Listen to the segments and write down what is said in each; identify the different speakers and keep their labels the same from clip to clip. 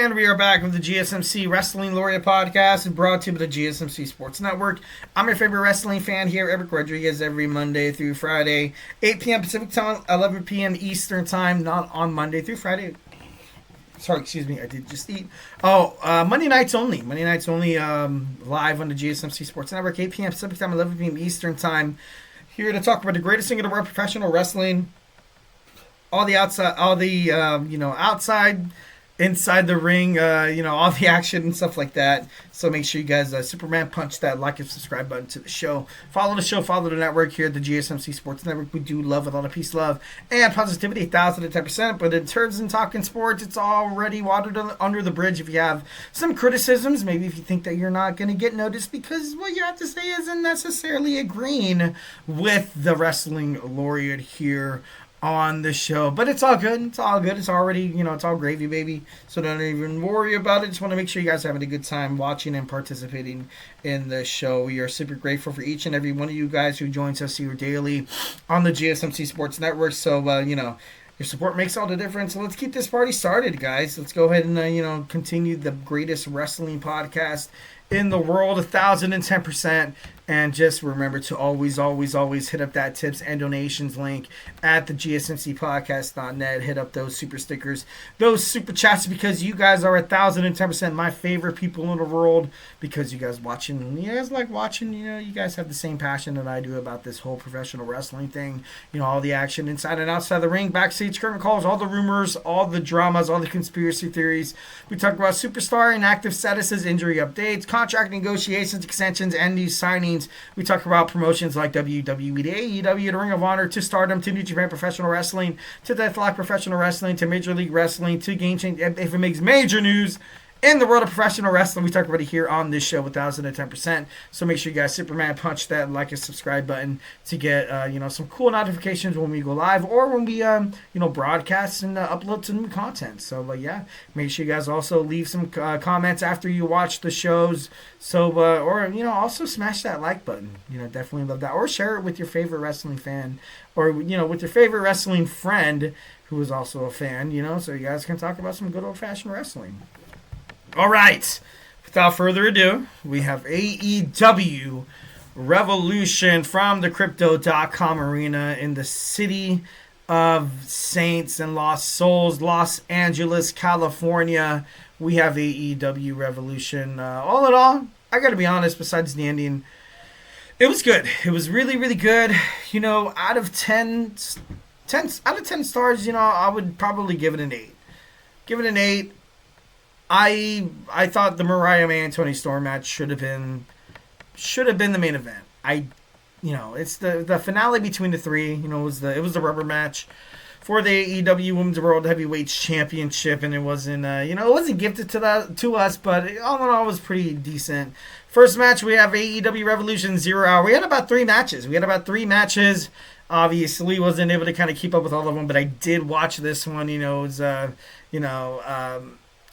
Speaker 1: And we are back with the GSMC Wrestling Laureate podcast, brought to you by the GSMC Sports Network. I'm your favorite wrestling fan here, Eric Rodriguez, every Monday through Friday, 8 p.m. Pacific Time, 11 p.m. Eastern Time, not on Monday through Friday. Sorry, excuse me, I did just eat. Monday nights only. Monday nights only, live on the GSMC Sports Network, 8 p.m. Pacific Time, 11 p.m. Eastern Time. Here to talk about the greatest thing in the world, professional wrestling. All the outside, outside, inside the ring, all the action and stuff like that. So make sure you guys, Superman, punch that like and subscribe button to the show. Follow the show, follow the network here at the GSMC Sports Network. We do love with all the peace, love, and positivity, 1,010%. But in terms of talking sports, it's already watered under the bridge. If you have some criticisms, maybe if you think that you're not going to get noticed because what you have to say isn't necessarily agreeing with the Wrestling Laureate here on the show, but it's all good. It's all good. It's already, it's all gravy, baby. So don't even worry about it. Just want to make sure you guys are having a good time watching and participating in the show. We are super grateful for each and every one of you guys who joins us here daily on the GSMC Sports Network. So, your support makes all the difference. So let's keep this party started, guys. Let's go ahead and, continue the greatest wrestling podcast in the world, 1,010%. And just remember to always, always, always hit up that tips and donations link at the GSMCpodcast.net. Hit up those super stickers, those super chats, because you guys are 1,010% my favorite people in the world. Because you guys watching, you guys like watching, you guys have the same passion that I do about this whole professional wrestling thing. All the action inside and outside the ring, backstage curtain calls, all the rumors, all the dramas, all the conspiracy theories. We talk about superstar and active statuses, injury updates, contract negotiations, extensions, and new signings. We talk about promotions like WWE to AEW to Ring of Honor to Stardom to New Japan Professional Wrestling to Deathlock Professional Wrestling to Major League Wrestling to Game Change. If it makes major news in the world of professional wrestling, we talk about it here on this show, 1,010%. So make sure you guys Superman punch that like and subscribe button to get some cool notifications when we go live or when we broadcast and upload some new content. So make sure you guys also leave some comments after you watch the shows. So also smash that like button. Definitely love that, or share it with your favorite wrestling fan, or with your favorite wrestling friend who is also a fan. So you guys can talk about some good old fashioned wrestling. All right, without further ado, we have AEW Revolution from the Crypto.com arena in the city of Saints and Lost Souls, Los Angeles, California. We have AEW Revolution. All in all, I got to be honest, besides the ending, it was good. It was really, really good. Out of 10 stars, I would probably give it an 8. Give it an 8. I thought the Mariah and Toni Storm match should have been the main event. It's the finale between the three. It was the rubber match for the AEW Women's World Heavyweight Championship, and it wasn't it wasn't gifted to us, but all in all it was pretty decent. First match, we have AEW Revolution 0 Hour. We had about 3 matches. Obviously, wasn't able to kind of keep up with all of them, but I did watch this one. It was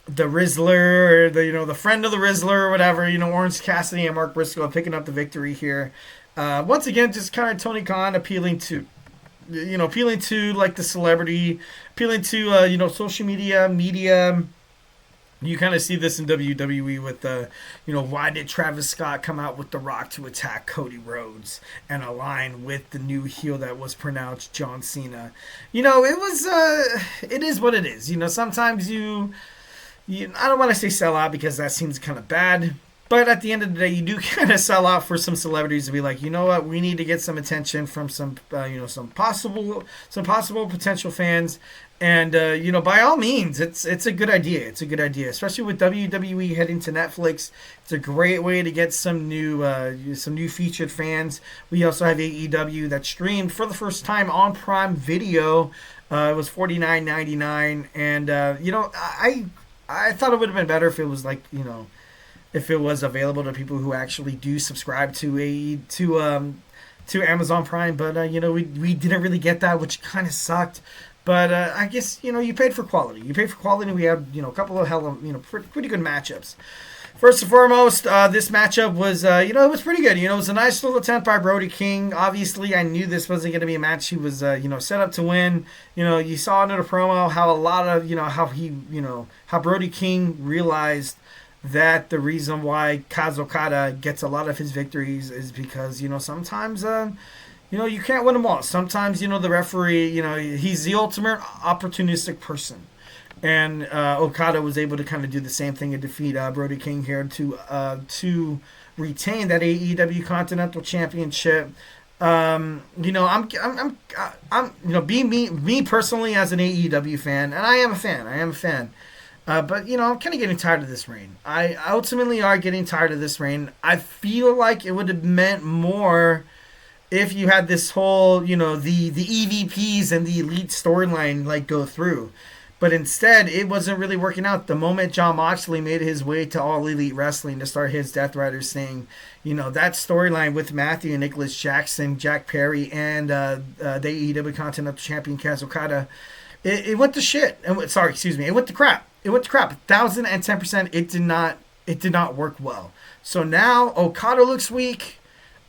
Speaker 1: the Rizzler, or the friend of the Rizzler, or whatever. Orange Cassidy and Mark Briscoe picking up the victory here. Once again, just kind of Tony Khan appealing to like the celebrity, appealing to social media. You kind of see this in WWE with why did Travis Scott come out with The Rock to attack Cody Rhodes and align with the new heel that was pronounced John Cena? It is what it is. Sometimes I don't want to say sell out because that seems kind of bad, but at the end of the day, you do kind of sell out for some celebrities to be like, what, we need to get some attention from some possible potential fans, and by all means, it's a good idea. It's a good idea, especially with WWE heading to Netflix. It's a great way to get some new featured fans. We also have AEW that streamed for the first time on Prime Video. It was $49.99, and I thought it would have been better if it was if it was available to people who actually do subscribe to Amazon Prime, but we didn't really get that, which kind of sucked. But I guess you paid for quality. We had a couple of pretty good matchups. First and foremost, this matchup was, it was pretty good. It was a nice little attempt by Brody King. Obviously, I knew this wasn't going to be a match he was, set up to win. You saw in the promo how a lot of, how Brody King realized that the reason why Kaz Okada gets a lot of his victories is because, sometimes, you can't win them all. Sometimes, the referee, he's the ultimate opportunistic person. And Okada was able to kind of do the same thing and defeat Brody King here to retain that AEW Continental Championship. I'm being me personally as an AEW fan, and I am a fan. But I'm kind of getting tired of this reign. I ultimately are getting tired of this reign. I feel like it would have meant more if you had this whole, the EVPs and the Elite storyline go through. But instead, it wasn't really working out. The moment Jon Moxley made his way to All Elite Wrestling to start his Death Riders thing, that storyline with Matthew and Nicholas Jackson, Jack Perry, and the AEW Continental Champion Kaz Okada, it went to shit. It went to crap. It went to crap. 1,010%. It did not work well. So now Okada looks weak.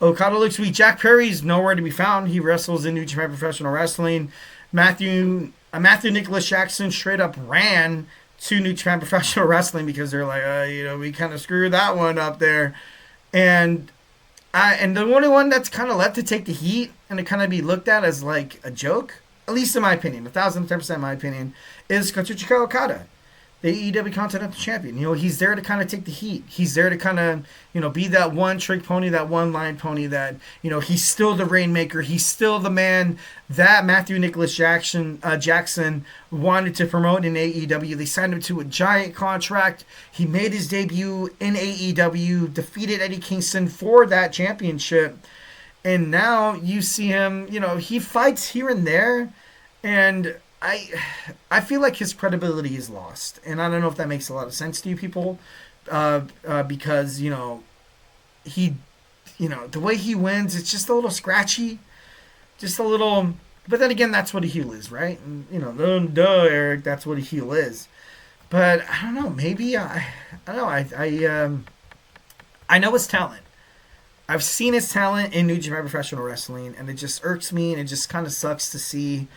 Speaker 1: Jack Perry's nowhere to be found. He wrestles in New Japan Professional Wrestling. Matthew Nicholas Jackson straight up ran to New Japan Professional Wrestling because they're like, we kind of screwed that one up there. And the only one that's kind of left to take the heat and to kind of be looked at as like a joke, at least in my opinion, 1,010% in my opinion, is Kazuchika Okada, the AEW Continental Champion. He's there to kind of take the heat. He's there to kind of, be that one trick pony, that one line pony that, he's still the Rainmaker. He's still the man that Matthew Nicholas Jackson wanted to promote in AEW. They signed him to a giant contract. He made his debut in AEW, defeated Eddie Kingston for that championship. And now you see him, he fights here and there. And I feel like his credibility is lost, and I don't know if that makes a lot of sense to you people, because he, the way he wins, it's just a little scratchy, just a little. But then again, that's what a heel is, right? And, Eric, that's what a heel is. But I don't know. Maybe I don't know. I know his talent. I've seen his talent in New Japan Professional Wrestling, and it just irks me, and it just kind of sucks to see.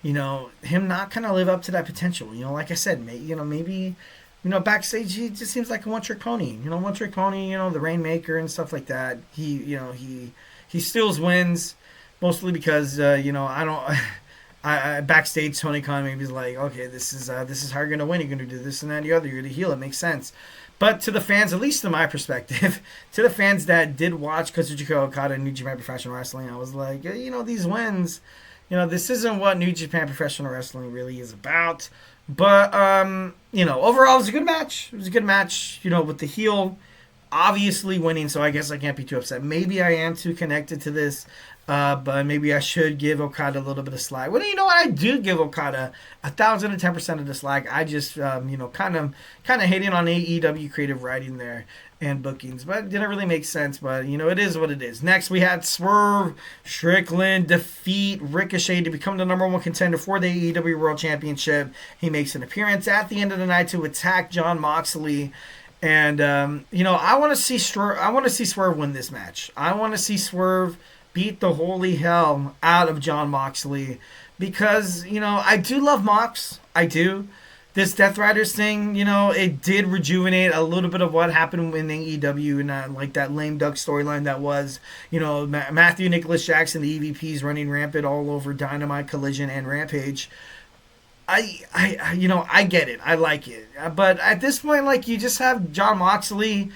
Speaker 1: Him not kind of live up to that potential. Like I said, maybe, backstage he just seems like a one-trick pony. The Rainmaker and stuff like that. He steals wins, mostly because, I backstage Tony Khan maybe is like, okay, this is how you're going to win. You're going to do this and that and the other. You're going to heal. It makes sense. But to the fans, at least in my perspective, to the fans that did watch Kazuchika Okada in New Japan Professional Wrestling, I was like, these wins... this isn't what New Japan Professional Wrestling really is about. But, overall, it was a good match. It was a good match, with the heel obviously winning, so I guess I can't be too upset. Maybe I am too connected to this, but maybe I should give Okada a little bit of slack. Well, you know what? I do give Okada 1,010% of the slack. I just, kind of hating on AEW creative writing there and bookings, but it didn't really make sense. But it is what it is. Next, we had Swerve Strickland defeat Ricochet to become the number one contender for the AEW World Championship. He makes an appearance at the end of the night to attack Jon Moxley, and I want to see Swerve win this match. I want to see Swerve beat the holy hell out of Jon Moxley because I do love Mox. I do. This Death Riders thing, it did rejuvenate a little bit of what happened in AEW and like that lame duck storyline that was, Matthew Nicholas Jackson, the EVPs running rampant all over Dynamite, Collision, and Rampage. I get it. I like it. But at this point, you just have Jon Moxley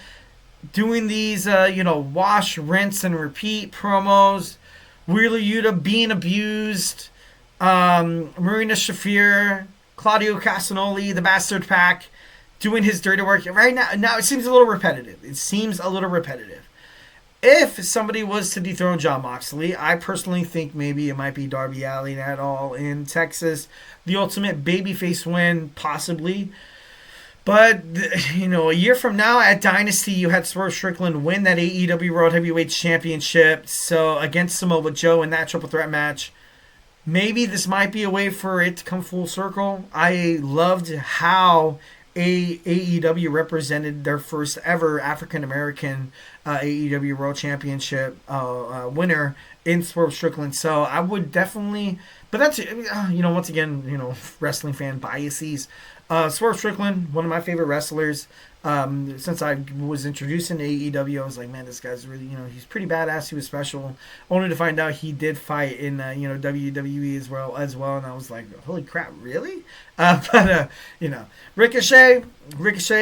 Speaker 1: doing these, wash, rinse, and repeat promos. Wheeler Yuta being abused. Marina Shafir, Claudio Castagnoli, the Bastard Pack, doing his dirty work. Right now it seems a little repetitive. If somebody was to dethrone Jon Moxley, I personally think maybe it might be Darby Allin at all in Texas. The ultimate babyface win, possibly. But, a year from now at Dynasty, you had Swerve Strickland win that AEW World Heavyweight Championship against Samoa Joe in that triple threat match. Maybe this might be a way for it to come full circle. I loved how AEW represented their first ever African American AEW World Championship winner in Swerve Strickland. So I would definitely, but that's once again, wrestling fan biases. Swerve Strickland, one of my favorite wrestlers. Since I was introduced in AEW, I was like, man, this guy's really, he's pretty badass. He was special. Only to find out he did fight in, WWE as well. And I was like, holy crap, really? Ricochet,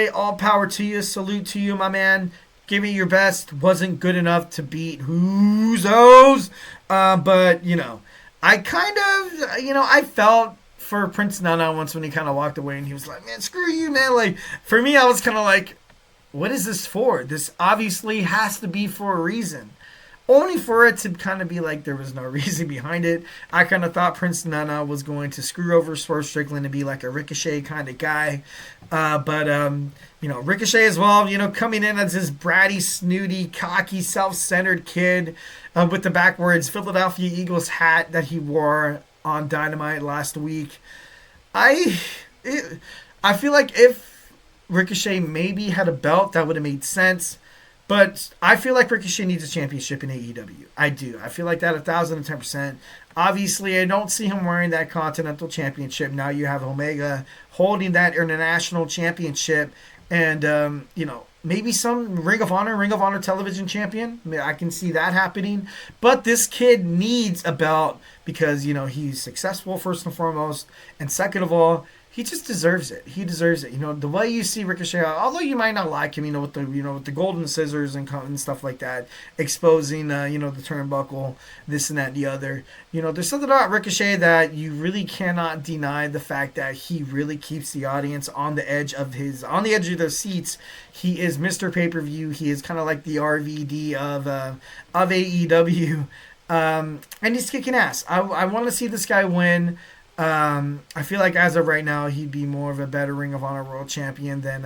Speaker 1: all power to you. Salute to you, my man. Give it your best. Wasn't good enough to beat Usos. I kind of, I felt for Prince Nana once when he kind of walked away and he was like, man, screw you, man. Like, for me, I was kind of like, what is this for? This obviously has to be for a reason. Only for it to kind of be like there was no reason behind it. I kind of thought Prince Nana was going to screw over Swerve Strickland and be like a Ricochet kind of guy. Ricochet as well, coming in as this bratty, snooty, cocky, self-centered kid with the backwards Philadelphia Eagles hat that he wore on Dynamite last week. I feel like if Ricochet maybe had a belt, that would have made sense. But I feel like Ricochet needs a championship in AEW. I do. I feel like that 1,010%. Obviously, I don't see him wearing that Continental Championship. Now you have Omega holding that International Championship. And, maybe some Ring of Honor television champion. I can see that happening. But this kid needs a belt because, he's successful first and foremost. And second of all, he just deserves it. He deserves it. The way you see Ricochet, although you might not like him, with the golden scissors and stuff like that, exposing, the turnbuckle, this and that and the other. There's something about Ricochet that you really cannot deny the fact that he really keeps the audience on the edge of their seats. He is Mr. Pay-Per-View. He is kind of like the RVD of AEW. And he's kicking ass. I want to see this guy win. I feel like as of right now, he'd be more of a better Ring of Honor World Champion than,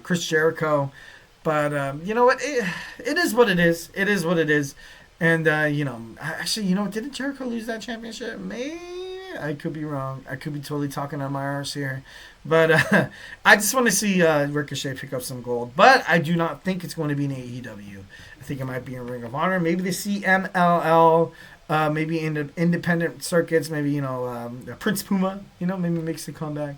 Speaker 1: Chris Jericho. But, you know what? It is what it is. It is what it is. And, didn't Jericho lose that championship? Maybe. I could be wrong. I could be totally talking on my arse here. But I just want to see Ricochet pick up some gold. But I do not think it's going to be in AEW. I think it might be in Ring of Honor. Maybe the CMLL. Maybe in the independent circuits, maybe, Prince Puma, maybe makes a comeback.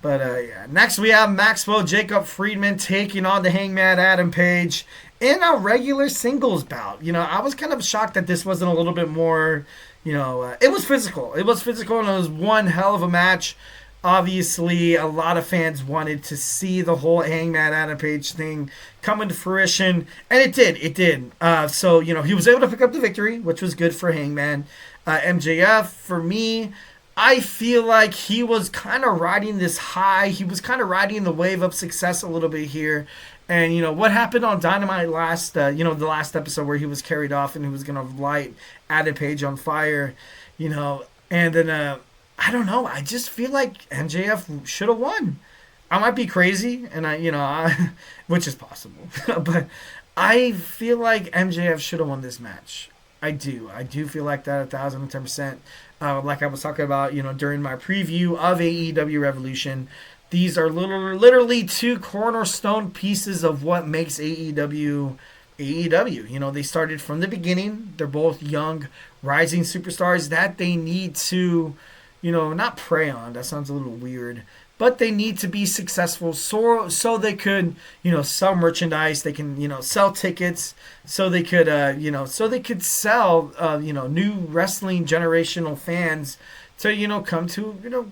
Speaker 1: But, next we have Maxwell Jacob Friedman taking on the Hangman Adam Page in a regular singles bout. I was kind of shocked that this wasn't a little bit more, it was physical. It was physical, and it was one hell of a match. Obviously, a lot of fans wanted to see the whole Hangman Adam Page thing come into fruition, and it did. It did. So, he was able to pick up the victory, which was good for Hangman. MJF, for me, I feel like he was kind of riding this high. He was kind of riding the wave of success a little bit here. And, what happened on Dynamite the last episode where he was carried off and he was going to light Adam Page on fire, and then... I don't know. I just feel like MJF should have won. I might be crazy, and which is possible, but I feel like MJF should have won this match. I do feel like that 1,010%. Like I was talking about, during my preview of AEW Revolution, these are literally two cornerstone pieces of what makes AEW. They started from the beginning. They're both young, rising superstars that they need to. Not prey on. That sounds a little weird. But they need to be successful so they could, sell merchandise. They can, sell tickets. So they could, sell, new wrestling generational fans to, come to,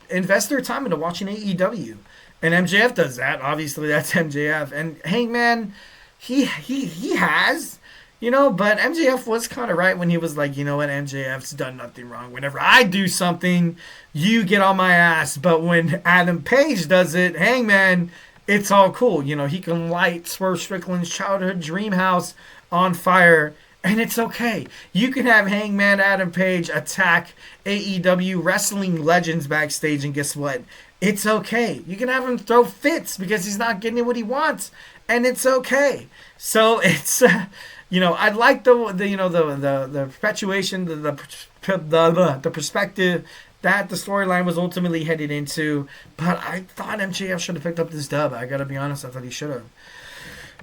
Speaker 1: invest their time into watching AEW. And MJF does that. Obviously, that's MJF. And Hangman, he has... but MJF was kind of right when he was like, what, MJF's done nothing wrong. Whenever I do something, you get on my ass. But when Adam Page does it, Hangman, it's all cool. He can light Swerve Strickland's childhood dream house on fire, and it's okay. You can have Hangman Adam Page attack AEW wrestling legends backstage, and guess what? It's okay. You can have him throw fits because he's not getting what he wants, and it's okay. So it's... I'd like the perpetuation, the perspective, that the storyline was ultimately headed into. But I thought MJF should have picked up this dub. I gotta be honest, I thought he should have.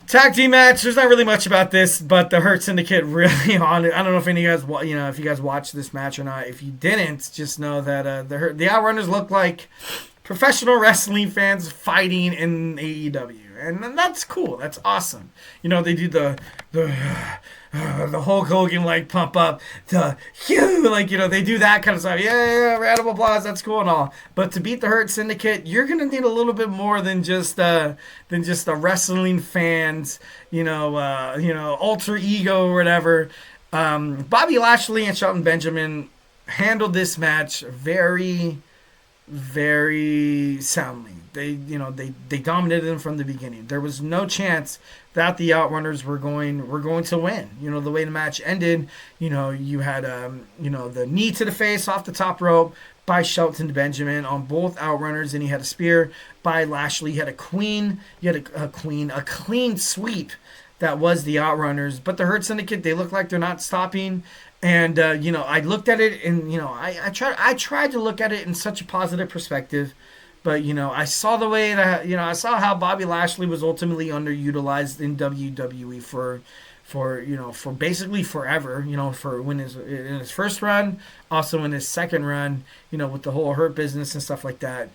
Speaker 1: Tag team match. There's not really much about this, but the Hurt Syndicate really on it. I don't know if any of you guys, if you guys watched this match or not. If you didn't, just know that the Outrunners look like professional wrestling fans fighting in AEW, and that's cool. That's awesome. They do the Hulk Hogan like pump up, they do that kind of stuff. Yeah, round of applause. That's cool and all. But to beat the Hurt Syndicate, you're gonna need a little bit more than just the wrestling fans, alter ego or whatever. Bobby Lashley and Shelton Benjamin handled this match very, very soundly. They dominated them from the beginning. There was no chance that the Outrunners were going to win. The way the match ended, you had the knee to the face off the top rope by Shelton Benjamin on both Outrunners, and he had a spear by Lashley. He had a clean sweep that was the Outrunners. But the Hurt Syndicate, they look like they're not stopping. And I looked at it, and I tried to look at it in such a positive perspective, but I saw the way that I saw how Bobby Lashley was ultimately underutilized in WWE for basically forever. For in his first run, also in his second run, with the whole Hurt business and stuff like that.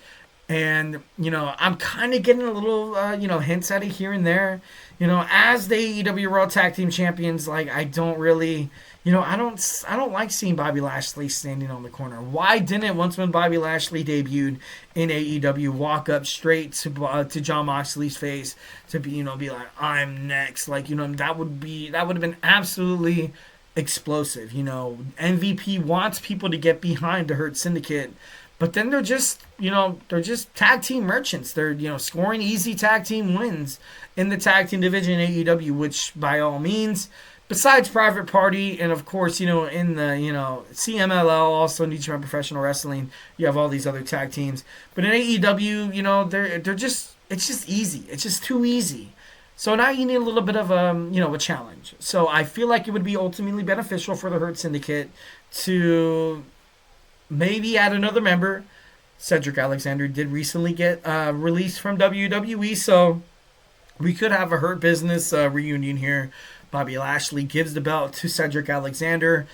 Speaker 1: And I'm kind of getting a little hints at it here and there. As the AEW World Tag Team Champions, like I don't really. I don't like seeing Bobby Lashley standing on the corner. Why didn't once when Bobby Lashley debuted in AEW walk up straight to Jon Moxley's face to be like, I'm next, that would have been absolutely explosive. MVP wants people to get behind the Hurt Syndicate, but then they're just tag team merchants. They're scoring easy tag team wins in the tag team division in AEW, which by all means. Besides Private Party, and of course, in the, CMLL, also New Japan Professional Wrestling, you have all these other tag teams. But in AEW, they're just, it's just easy. It's just too easy. So now you need a little bit of a challenge. So I feel like it would be ultimately beneficial for the Hurt Syndicate to maybe add another member. Cedric Alexander did recently get released from WWE, so we could have a Hurt Business reunion here. Bobby Lashley gives the belt to Cedric Alexander,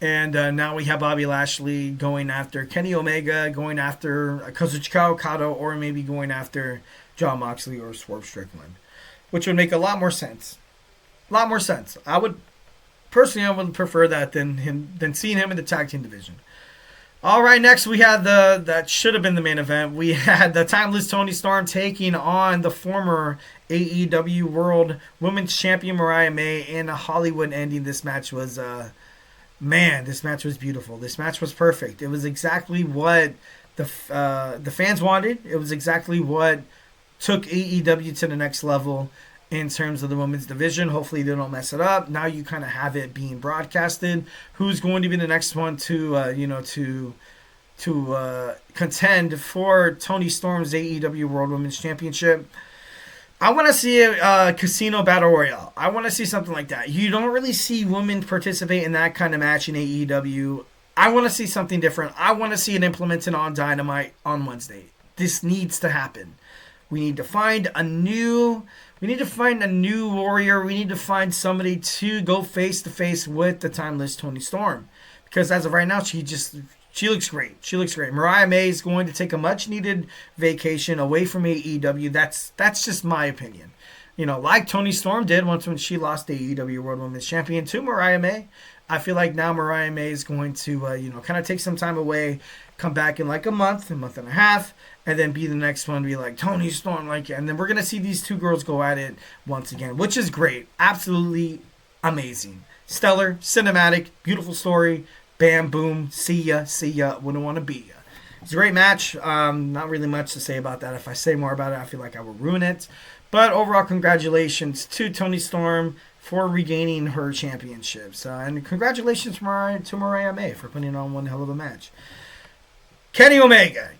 Speaker 1: and now we have Bobby Lashley going after Kenny Omega, going after Kazuchika Okada, or maybe going after Jon Moxley or Swerve Strickland, which would make a lot more sense. I would prefer that than seeing him in the tag team division. All right, next we had that should have been the main event. We had the timeless Toni Storm taking on the former AEW World Women's Champion Mariah May in a Hollywood ending. This match was, this match was beautiful. This match was perfect. It was exactly what the fans wanted. It was exactly what took AEW to the next level in terms of the women's division. Hopefully they don't mess it up. Now you kind of have it being broadcasted. Who's going to be the next one to contend for Toni Storm's AEW World Women's Championship? I want to see a casino battle royale. I want to see something like that. You don't really see women participate in that kind of match in AEW. I want to see something different. I want to see it implemented on Dynamite on Wednesday. This needs to happen. We need to find a new warrior. We need to find somebody to go face to face with the timeless Toni Storm, because as of right now, she looks great. She looks great. Mariah May is going to take a much needed vacation away from AEW. That's just my opinion. Like Toni Storm did once when she lost the AEW World Women's Champion to Mariah May. I feel like now Mariah May is going to kind of take some time away, come back in like a month and a half, and then be the next one, be like Toni Storm, and then we're gonna see these two girls go at it once again, which is great, absolutely amazing, stellar, cinematic, beautiful story. Bam, boom, see ya, wouldn't want to be ya. It's a great match. Not really much to say about that. If I say more about it, I feel like I will ruin it. But overall, congratulations to Toni Storm for regaining her championships, and congratulations to Mariah May for putting on one hell of a match. Kenny Omega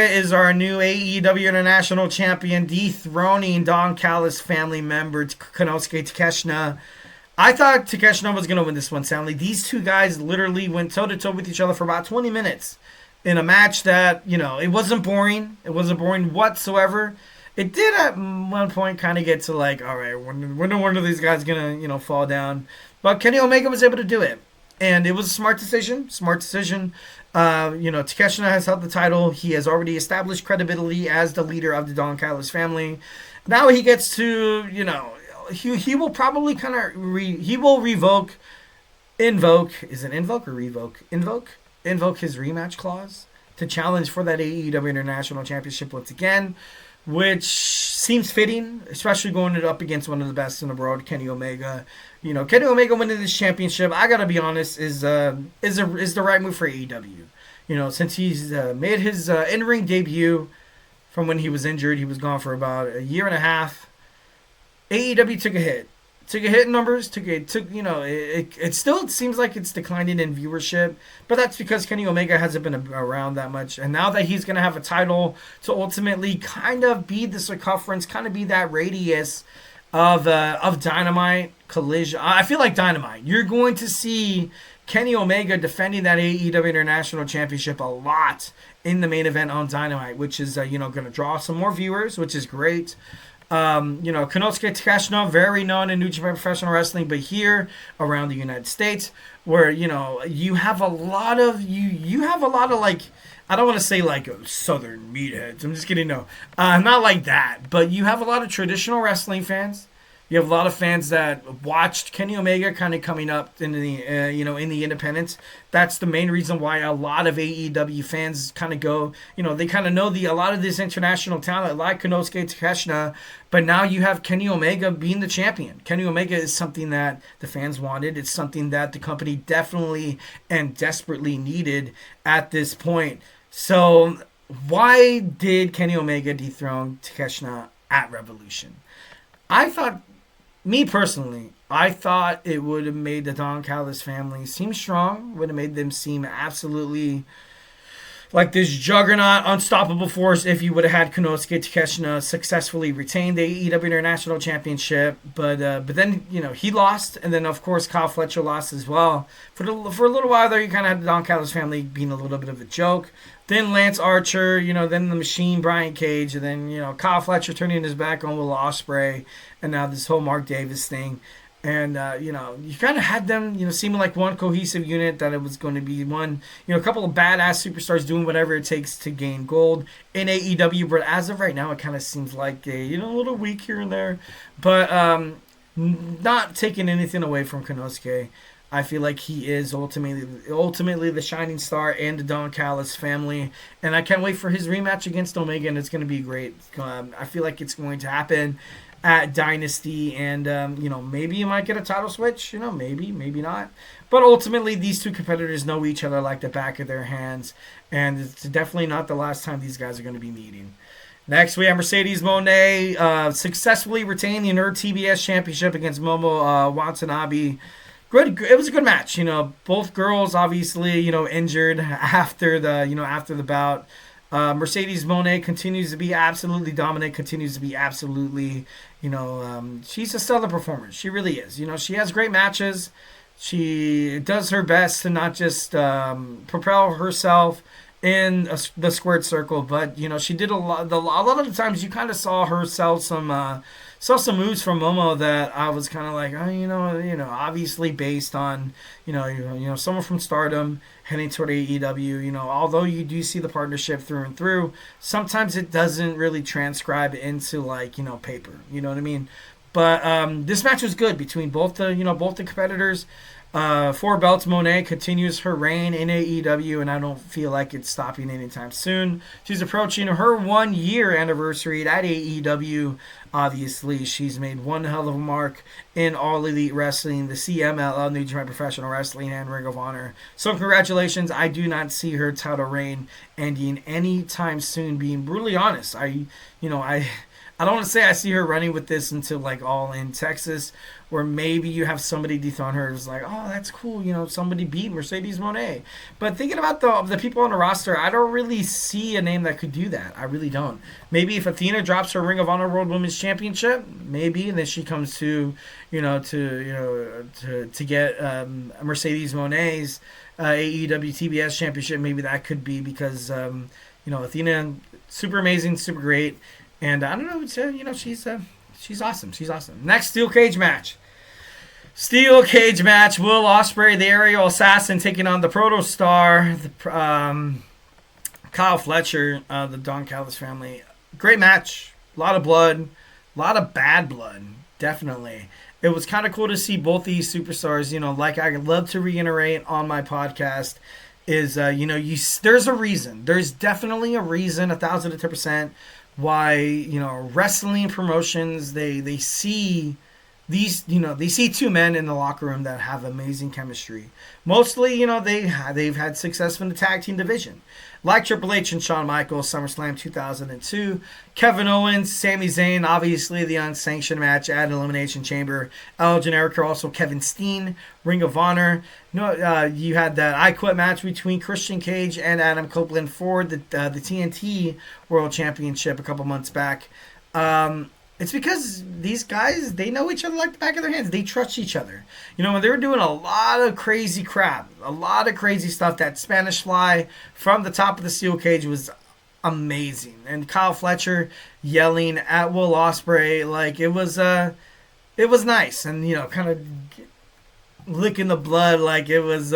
Speaker 1: is our new AEW International Champion, dethroning Don Callis family member Konosuke Takeshita. I thought Takeshita was going to win this one soundly. These two guys literally went toe-to-toe with each other for about 20 minutes. in a match that, it wasn't boring. It wasn't boring whatsoever. It did at one point kind of get to like, all right, when are these guys gonna, fall down? But Kenny Omega was able to do it, and it was a smart decision. Smart decision. Takeshita has held the title. He has already established credibility as the leader of the Don Callis family. Now he gets to, he will probably kind of he will invoke his rematch clause to challenge for that AEW International Championship once again, which seems fitting, especially going up against one of the best in the world, Kenny Omega. Kenny Omega winning this championship, I gotta be honest, is the right move for AEW. Since he's made his in-ring debut from when he was injured, he was gone for about a year and a half. AEW took a hit. Took a hit in numbers. It still seems like it's declining in viewership, but that's because Kenny Omega hasn't been around that much. And now that he's going to have a title to ultimately kind of be the circumference, kind of be that radius of Dynamite, Collision. I feel like Dynamite. You're going to see Kenny Omega defending that AEW International Championship a lot in the main event on Dynamite, which is going to draw some more viewers, which is great. Konosuke Takeshita, very known in New Japan Professional Wrestling, but here around the United States, where you have a lot of like, I don't want to say like Southern meatheads. I'm just kidding. No, not like that. But you have a lot of traditional wrestling fans. You have a lot of fans that watched Kenny Omega kind of coming up in the in the independents. That's the main reason why a lot of AEW fans kind of go. They kind of know a lot of this international talent like Konosuke Takeshita. But now you have Kenny Omega being the champion. Kenny Omega is something that the fans wanted. It's something that the company definitely and desperately needed at this point. So why did Kenny Omega dethrone Takeshita at Revolution? Me personally, I thought it would have made the Don Callis family seem strong, would have made them seem absolutely like this juggernaut, unstoppable force if you would have had Konosuke Takeshita successfully retain the AEW International Championship. But then, he lost, and then, of course, Kyle Fletcher lost as well. For a little while there, you kind of had the Don Callis family being a little bit of a joke. Then Lance Archer, then the Machine, Brian Cage, and then, Kyle Fletcher turning his back on Will Ospreay, and now this whole Mark Davis thing. And, you kind of had them, seeming like one cohesive unit, that it was going to be one, a couple of badass superstars doing whatever it takes to gain gold in AEW. But as of right now, it kind of seems like a little weak here and there. But not taking anything away from Konosuke. I feel like he is ultimately the shining star in the Don Callis family. And I can't wait for his rematch against Omega, and it's going to be great. I feel like it's going to happen at Dynasty, and maybe you might get a title switch, maybe not, but ultimately these two competitors know each other like the back of their hands, and it's definitely not the last time these guys are going to be meeting. Next, we have Mercedes Moné successfully retain the Nerd TBS Championship against Momo Watanabe. Good, it was a good match. Both girls obviously injured after the bout. Mercedes Moné continues to be absolutely dominant, continues to be absolutely, she's a stellar performer. She really is. She has great matches. She does her best to not just propel herself in the squared circle, but, she did a lot of the times you kind of saw her sell some moves from Momo that I was kind of like, obviously based on, someone from Stardom heading toward AEW, although you do see the partnership through and through, sometimes it doesn't really transcribe into paper, you know what I mean? But this match was good between both the competitors. 4 belts, Moné continues her reign in AEW, and I don't feel like it's stopping anytime soon. She's approaching her 1-year anniversary at AEW. Obviously, she's made one hell of a mark in All Elite Wrestling, the CMLL, New Japan Professional Wrestling, and Ring of Honor. So congratulations. I do not see her title reign ending anytime soon, being brutally honest. I don't want to say I see her running with this until like All In Texas, where maybe you have somebody dethrone her. It's like, oh, that's cool. Somebody beat Mercedes Moné. But thinking about the people on the roster, I don't really see a name that could do that. I really don't. Maybe if Athena drops her Ring of Honor World Women's Championship, maybe, and then she comes to get Mercedes Moné's AEW TBS Championship. Maybe that could be because Athena, super amazing, super great. And I don't know, she's awesome. She's awesome. Next steel cage match. Will Ospreay, the aerial assassin, taking on the Protostar, Kyle Fletcher, the Don Callis family. Great match. A lot of blood. A lot of bad blood. Definitely. It was kind of cool to see both these superstars, like I love to reiterate on my podcast, is, there's a reason. There's definitely a reason, 1,010%, why wrestling promotions they see they see two men in the locker room that have amazing chemistry. Mostly they've had success in the tag team division, like Triple H and Shawn Michaels, SummerSlam 2002, Kevin Owens, Sami Zayn, obviously the unsanctioned match at Elimination Chamber, El Generico, also Kevin Steen, Ring of Honor. You had that I Quit match between Christian Cage and Adam Copeland for the TNT World Championship a couple months back. It's because these guys, they know each other like the back of their hands. They trust each other. When they were doing a lot of crazy crap, a lot of crazy stuff, that Spanish Fly from the top of the steel cage was amazing. And Kyle Fletcher yelling at Will Ospreay, like it was nice. And, kind of licking the blood, like it was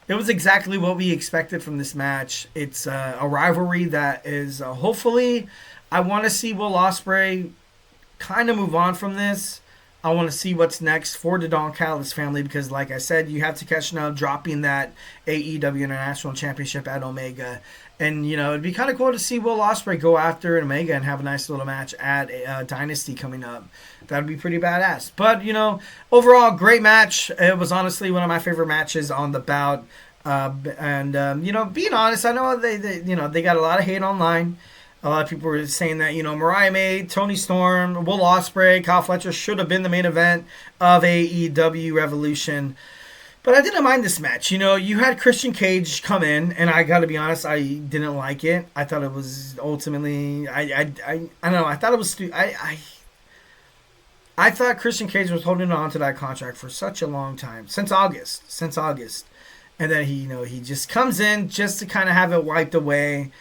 Speaker 1: exactly what we expected from this match. It's a rivalry that is hopefully... I want to see Will Ospreay kind of move on from this. I want to see what's next for the Don Callis family because, like I said, you have Takeshita dropping that AEW International Championship at Omega. And, it'd be kind of cool to see Will Ospreay go after Omega and have a nice little match at Dynasty coming up. That'd be pretty badass. But, overall, great match. It was honestly one of my favorite matches on the bout. Being honest, I know they got a lot of hate online. A lot of people were saying that, Mariah May, Toni Storm, Will Ospreay, Kyle Fletcher should have been the main event of AEW Revolution. But I didn't mind this match. You had Christian Cage come in, and I got to be honest, I didn't like it. I thought it was ultimately, I don't know, I thought it was, I thought Christian Cage was holding on to that contract for such a long time, since August. And then he just comes in just to kind of have it wiped away.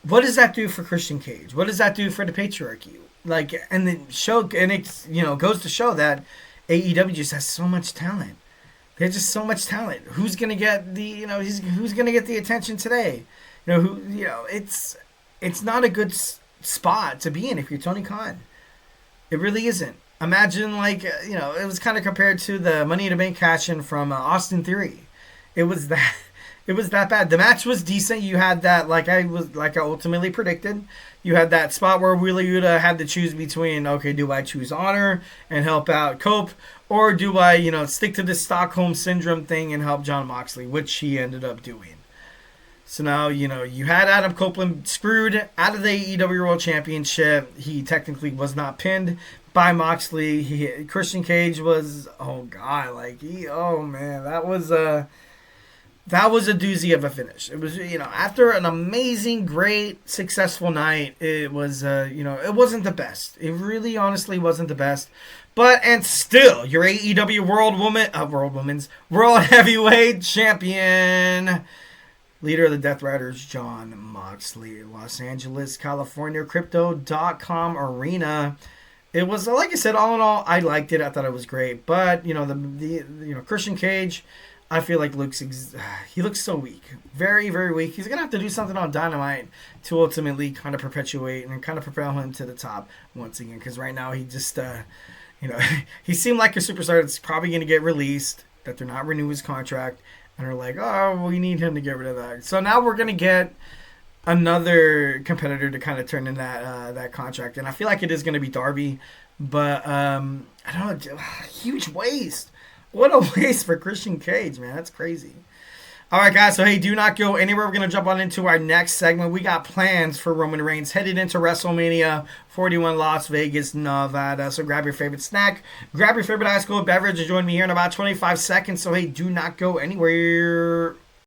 Speaker 1: What does that do for Christian Cage? What does that do for the patriarchy? It goes to show that AEW just has so much talent. There's just so much talent. Who's gonna get who's gonna get the attention today? It's not a good spot to be in if you're Tony Khan. It really isn't. Imagine it was kind of compared to the Money in the Bank cash-in from Austin Theory. It was that. It was that bad. The match was decent. You had that, like I ultimately predicted. You had that spot where Wheeler Yuta had to choose between, okay, do I choose Honor and help out Cope, or do I, stick to the Stockholm Syndrome thing and help Jon Moxley, which he ended up doing. So now, you had Adam Copeland screwed out of the AEW World Championship. He technically was not pinned by Moxley. Christian Cage was, that was a doozy of a finish. It was, after an amazing, great, successful night, it was, it wasn't the best. It really, honestly wasn't the best. And still, your AEW World Heavyweight Champion, leader of the Death Riders, Jon Moxley, Los Angeles, California, Crypto.com Arena. It was, like I said, all in all, I liked it. I thought it was great. But, Christian Cage, I feel like he looks so weak. Very, very weak. He's going to have to do something on Dynamite to ultimately kind of perpetuate and kind of propel him to the top once again. Because right now he just, he seemed like a superstar that's probably going to get released, that they're not renewing his contract. And they're like, oh, we need him to get rid of that. So now we're going to get another competitor to kind of turn in that contract. And I feel like it is going to be Darby. But, I don't know, huge waste. What a waste for Christian Cage, man. That's crazy. All right, guys. So, hey, do not go anywhere. We're going to jump on into our next segment. We got plans for Roman Reigns headed into WrestleMania 41 Las Vegas, Nevada. So, grab your favorite snack, grab your favorite ice cold beverage, and join me here in about 25 seconds. So, hey, do not go anywhere.